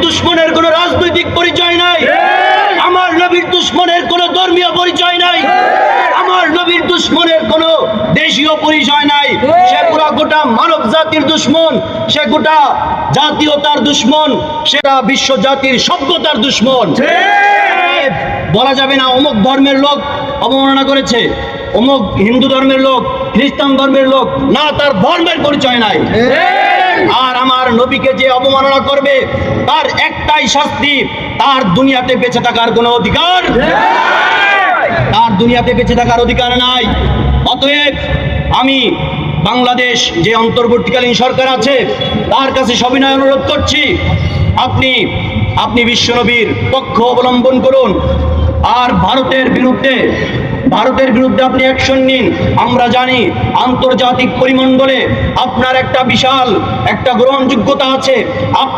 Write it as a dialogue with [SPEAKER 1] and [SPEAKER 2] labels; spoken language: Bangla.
[SPEAKER 1] দুশমনের কোনো রাজনৈতিক পরিচয় নাই, আমার নবীর দুশমনের কোনো ধর্মীয় পরিচয় নাই, আমার নবীর দুশমনের কোনো দেশীয় পরিচয় নাই। সে পুরা গোটা মানব জাতির দুশমন, সে গোটা জাতীয়তার দুশমন, সেটা বিশ্ব জাতির সভ্যতার দুশমন। বলা যাবে না অমুক ধর্মের লোক অবমাননা করেছে, অমুক হিন্দু ধর্মের লোক, খ্রিস্টান ধর্মের লোক, না, তার ধর্মের পরিচয় নাই। আর আমার নবীকে যে অবমাননা করবে তার একটাই শাস্তি, তার দুনিয়াতে বেঁচে থাকার কোনো অধিকার, তার দুনিয়াতে বেঁচে থাকার অধিকার নাই। অতএব আমি বাংলাদেশ যে অন্তর্বর্তীকালীন সরকার আছে তার কাছে সবিনয় অনুরোধ করছি, আপনি বিশ্বনবীর পক্ষ অবলম্বন করুন। আর ভারতের বিরুদ্ধে আপনি অ্যাকশন নিন। আমরা জানি আন্তর্জাতিক পরিমণ্ডলে আপনার একটা বিশাল একটা গ্রহণযোগ্যতা আছে। আপনি